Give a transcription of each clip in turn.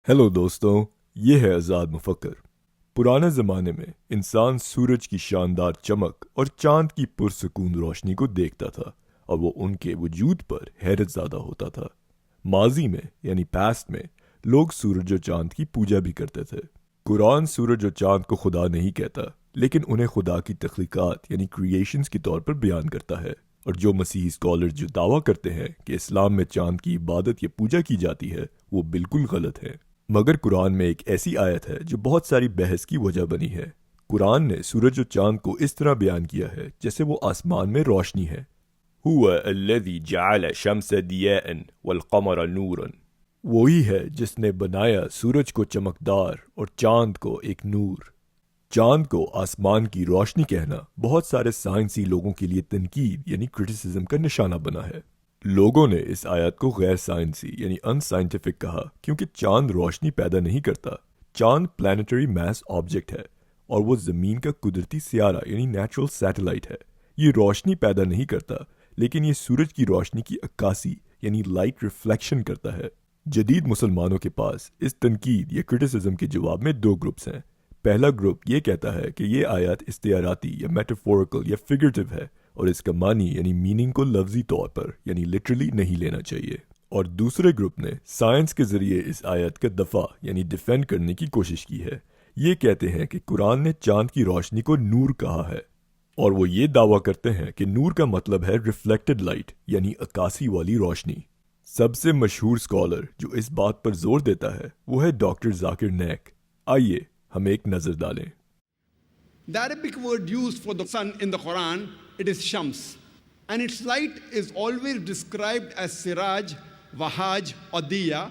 Hello दोस्तों, ये है आज़ाद मुफक्कर। पुराने ज़माने में इंसान सूरज की शानदार चमक और चांद की पुरसकून रोशनी को देखता था और वो उनके वजूद पर हैरत ज़्यादा होता था। माजी में यानी पास्ट में लोग सूरज और चांद की पूजा भी करते थे। कुरान सूरज और चांद को खुदा नहीं कहता, लेकिन उन्हें खुदा की तख्लीकात यानी क्रिएशंस के तौर पर बयान करता है। और जो मसीही स्कॉलर जो दावा करते हैं कि इस्लाम में चांद की इबादत या पूजा की जाती है, वो बिल्कुल गलत है। मगर कुरान में एक ऐसी आयत है जो बहुत सारी बहस की वजह बनी है। कुरान ने सूरज और चांद को इस तरह बयान किया है जैसे वो आसमान में रोशनी है। हुवा अल्लज़ी जअल शम्स दियाअन वल क़मर नूरन। वही है जिसने बनाया सूरज को चमकदार और चांद को एक नूर। चांद को आसमान की रोशनी कहना बहुत सारे साइंसी लोगों के लिए तनकीद यानी क्रिटिसिज्म का निशाना बना है। लोगों ने इस आयत को गैर साइंसी यानी अनसाइंटिफिक कहा क्योंकि चांद रोशनी पैदा नहीं करता। चांद प्लानिटरी मैस ऑब्जेक्ट है और वो ज़मीन का कुदरती सियारा यानी नेचुरल सैटेलाइट है। ये रोशनी पैदा नहीं करता, लेकिन ये सूरज की रोशनी की अक्कासी यानी लाइट रिफ्लेक्शन करता है। जदीद मुसलमानों के पास इस तनकीद या क्रिटिसिज्म के जवाब में दो ग्रुप्स हैं। पहला ग्रुप ये कहता है कि ये आयत इस्तियाराती या मेटाफोरिकल या फिगरेटिव है और इसका मानी यानी मीनिंग को लफ्जी तौर पर यानी लिटरली नहीं लेना चाहिए। और दूसरे ग्रुप ने साइंस के जरिए इस आयत का दफा यानी डिफेंड करने की कोशिश की है। ये कहते हैं कि कुरान ने चांद की रोशनी को नूर कहा है और वो ये दावा करते हैं कि नूर का मतलब है रिफ्लेक्टेड लाइट यानी अक्कासी वाली रोशनी। सबसे मशहूर स्कॉलर जो इस बात पर जोर देता है वो है डॉक्टर जाकिर नाइक। आइए हम एक नजर डालें। The Arabic word used for the sun in the Quran, it is Shams. And its light is always described as Siraj, Wahaj, or Diya,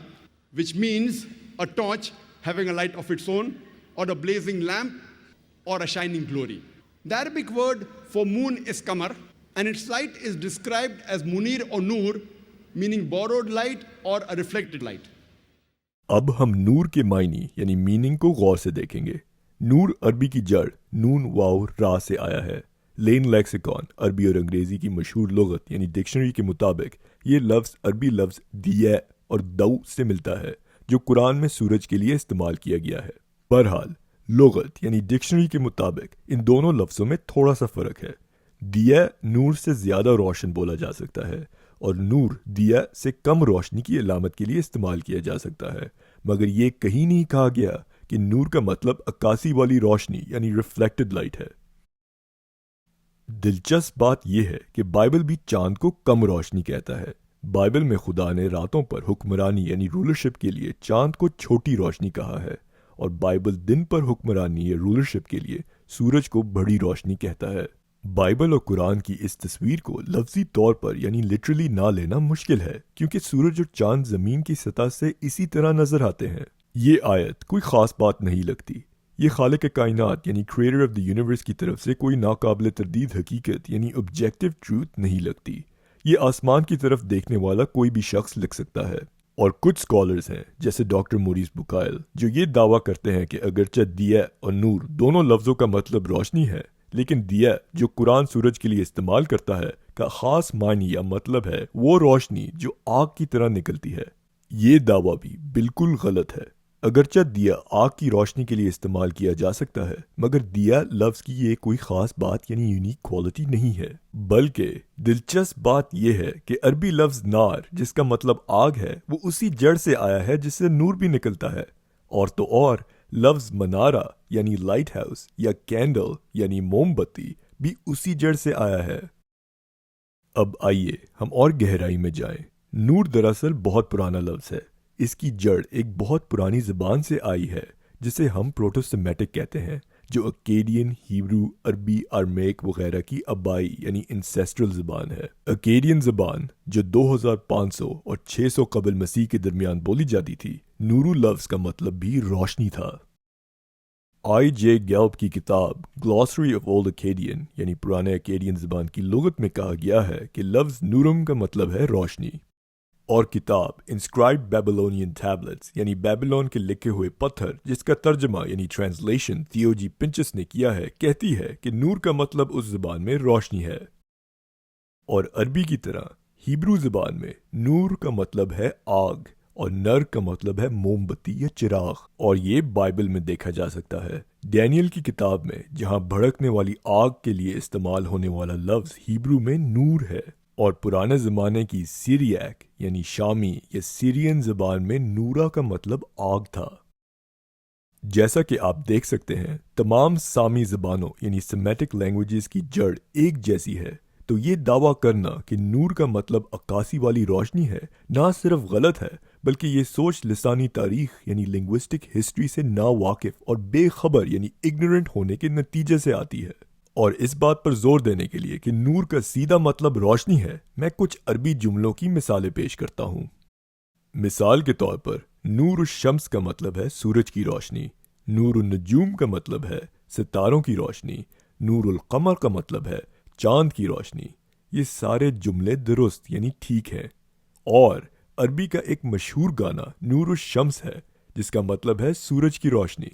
which means a torch having a light of its own, or a blazing lamp, or a shining glory. The Arabic word for moon is Qamar, and its light is described as Munir or Noor, meaning borrowed light or a reflected light. अब हम नूर के मायने यानी meaning को गौर से देखेंगे। नूर अरबी की जड़ नून वाव रा से आया है। लेन लेक्सिकॉन अरबी और अंग्रेजी की मशहूर लुगत यानी डिक्शनरी के मुताबिक ये लफ्ज़ अरबी लफ्ज़ दिया और दऊ से मिलता है, जो कुरान में सूरज के लिए इस्तेमाल किया गया है। बहरहाल लुगत यानी डिक्शनरी के मुताबिक इन दोनों लफ्ज़ों में थोड़ा सा फ़र्क है। दिया नूर से ज़्यादा रोशन बोला जा सकता है और नूर दिया से कम रोशनी की अलामत के लिए इस्तेमाल किया जा सकता है, मगर ये कहीं नहीं कहा गया कि नूर का मतलब अक्कासी वाली रोशनी यानी रिफ्लेक्टेड लाइट है। दिलचस्प बात यह है कि बाइबल भी चांद को कम रोशनी कहता है। बाइबल में खुदा ने रातों पर हुक्मरानी यानी रूलरशिप के लिए चांद को छोटी रोशनी कहा है और बाइबल दिन पर हुक्मरानी या रूलरशिप के लिए सूरज को बड़ी रोशनी कहता है। बाइबल और कुरान की इस तस्वीर को लफ्जी तौर पर यानी लिटरली ना लेना मुश्किल है, क्योंकि सूरज और चांद ज़मीन की सतह से इसी तरह नजर आते हैं। ये आयत कोई ख़ास बात नहीं लगती। ये खालिक कायनात यानी क्रिएटर ऑफ द यूनिवर्स की तरफ से कोई नाकाबिल तरदीद हकीकत यानी ऑब्जेक्टिव ट्रूथ नहीं लगती। ये आसमान की तरफ देखने वाला कोई भी शख्स लिख सकता है। और कुछ स्कॉलर्स हैं जैसे डॉक्टर मोरिस बुकायल जो ये दावा करते हैं कि अगरचे दिया और नूर दोनों लफ्ज़ों का मतलब रोशनी है, लेकिन दिया जो कुरान सूरज के लिए इस्तेमाल करता है का ख़ास मानी या मतलब है वो रोशनी जो आग की तरह निकलती है। ये दावा भी बिल्कुल गलत है। अगरचे दिया आग की रोशनी के लिए इस्तेमाल किया जा सकता है, मगर दिया लफ्ज़ की ये कोई ख़ास बात यानी यूनिक क्वालिटी नहीं है। बल्कि दिलचस्प बात यह है कि अरबी लफ्ज़ नार जिसका मतलब आग है वो उसी जड़ से आया है जिससे नूर भी निकलता है। और तो और लफ्ज़ मनारा यानी लाइट हाउस या कैंडल यानी मोमबत्ती भी उसी जड़ से आया है। अब आइए हम और गहराई में जाएं। नूर दरअसल बहुत पुराना लफ्ज़ है। इसकी जड़ एक बहुत पुरानी ज़बान से आई है जिसे हम प्रोटोसेमेटिक कहते हैं, जो अकेडियन, हिब्रू, अरबी, अरमेक वगैरह की आबाई यानी इंसेस्ट्रल ज़बान है। अकेडियन ज़बान जो 2500 और 600 कबल मसीह के दरमियान बोली जाती थी, नूरू लफ्ज़ का मतलब भी रोशनी था। I.J. गेल्प की किताब ग्लॉसरी ऑफ ओल्ड अकेडियन यानी पुराने अकेडियन ज़बान की लुगत में कहा गया है कि लफ्ज़ नूरम का मतलब है रोशनी। और किताब इंस्क्राइब्ड बेबीलोनियन टैबलेट्स यानी बेबीलोन के लिखे हुए पत्थर जिसका तर्जमा यानी ट्रांसलेशन थियोजी पिंचस ने किया है, कहती है कि नूर का मतलब उस ज़बान में रोशनी है। और अरबी की तरह हिब्रू ज़बान में नूर का मतलब है आग اور نر کا مطلب ہے موم بتی یا چراغ، اور یہ بائبل میں دیکھا جا سکتا ہے۔ ڈینیل کی کتاب میں جہاں بھڑکنے والی آگ کے لیے استعمال ہونے والا لفظ ہیبرو میں نور ہے، اور پرانے زمانے کی سیریاک یعنی شامی یا سیرین زبان میں نورا کا مطلب آگ تھا۔ جیسا کہ آپ دیکھ سکتے ہیں تمام سامی زبانوں یعنی سیمیٹک لینگویجز کی جڑ ایک جیسی ہے، تو یہ دعویٰ کرنا کہ نور کا مطلب عکاسی والی روشنی ہے نہ صرف غلط ہے بلکہ یہ سوچ لسانی تاریخ یعنی لنگوسٹک ہسٹری سے نا واقف اور بے خبر یعنی اگنورنٹ ہونے کے نتیجے سے آتی ہے۔ اور اس بات پر زور دینے کے لیے کہ نور کا سیدھا مطلب روشنی ہے، میں کچھ عربی جملوں کی مثالیں پیش کرتا ہوں۔ مثال کے طور پر نور الشمس کا مطلب ہے سورج کی روشنی، نور النجوم کا مطلب ہے ستاروں کی روشنی، نور القمر کا مطلب ہے چاند کی روشنی۔ یہ سارے جملے درست یعنی ٹھیک ہیں، اور عربی کا ایک مشہور گانا نور الشمس ہے جس کا مطلب ہے سورج کی روشنی۔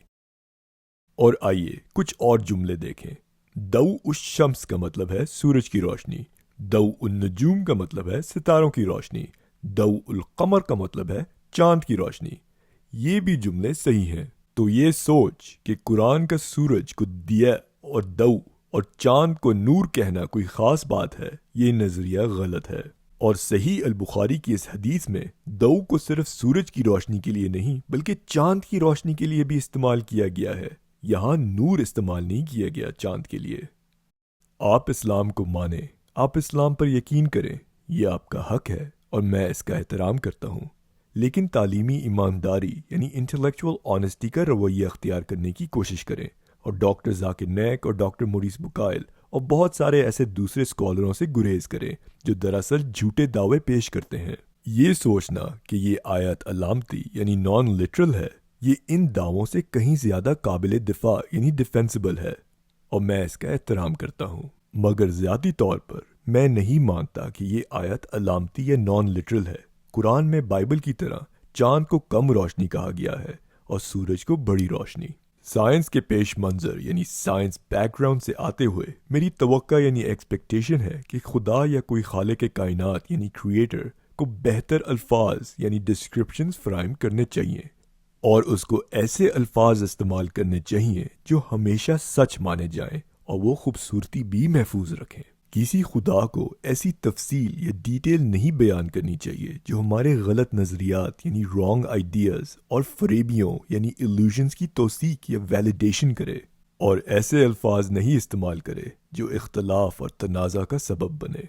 اور آئیے کچھ اور جملے دیکھیں۔ ضوء الشمس کا مطلب ہے سورج کی روشنی، ضوء النجوم کا مطلب ہے ستاروں کی روشنی، ضوء القمر کا مطلب ہے چاند کی روشنی۔ یہ بھی جملے صحیح ہیں۔ تو یہ سوچ کہ قرآن کا سورج کو دیا اور ضوء اور چاند کو نور کہنا کوئی خاص بات ہے، یہ نظریہ غلط ہے۔ اور صحیح البخاری کی اس حدیث میں ضوء کو صرف سورج کی روشنی کے لیے نہیں بلکہ چاند کی روشنی کے لیے بھی استعمال کیا گیا ہے، یہاں نور استعمال نہیں کیا گیا چاند کے لیے۔ آپ اسلام کو مانیں، آپ اسلام پر یقین کریں، یہ آپ کا حق ہے اور میں اس کا احترام کرتا ہوں، لیکن تعلیمی ایمانداری یعنی انٹلیکچوئل آنیسٹی کا رویہ اختیار کرنے کی کوشش کریں، اور ڈاکٹر ذاکر نائک اور ڈاکٹر موریس بکائل اور بہت سارے ایسے دوسرے اسکالروں سے گریز کریں جو دراصل جھوٹے دعوے پیش کرتے ہیں۔ یہ سوچنا کہ یہ آیت علامتی یعنی نان لٹرل ہے، یہ ان دعووں سے کہیں زیادہ قابل دفاع یعنی ڈیفینسبل ہے، اور میں اس کا احترام کرتا ہوں، مگر ذاتی طور پر میں نہیں مانتا کہ یہ آیت علامتی یا نان لٹرل ہے۔ قرآن میں بائبل کی طرح چاند کو کم روشنی کہا گیا ہے اور سورج کو بڑی روشنی۔ سائنس کے پیش منظر یعنی سائنس بیک گراؤنڈ سے آتے ہوئے میری توقع یعنی ایکسپیکٹیشن ہے کہ خدا یا کوئی خالق کائنات یعنی کریٹر کو بہتر الفاظ یعنی ڈسکرپشنز فراہم کرنے چاہیے، اور اس کو ایسے الفاظ استعمال کرنے چاہیے جو ہمیشہ سچ مانے جائیں اور وہ خوبصورتی بھی محفوظ رکھیں۔ کسی خدا کو ایسی تفصیل یا ڈیٹیل نہیں بیان کرنی چاہیے جو ہمارے غلط نظریات یعنی رانگ آئیڈیاز اور فریبیوں یعنی ایلیوژنز کی توثیق یا ویلیڈیشن کرے، اور ایسے الفاظ نہیں استعمال کرے جو اختلاف اور تنازع کا سبب بنے۔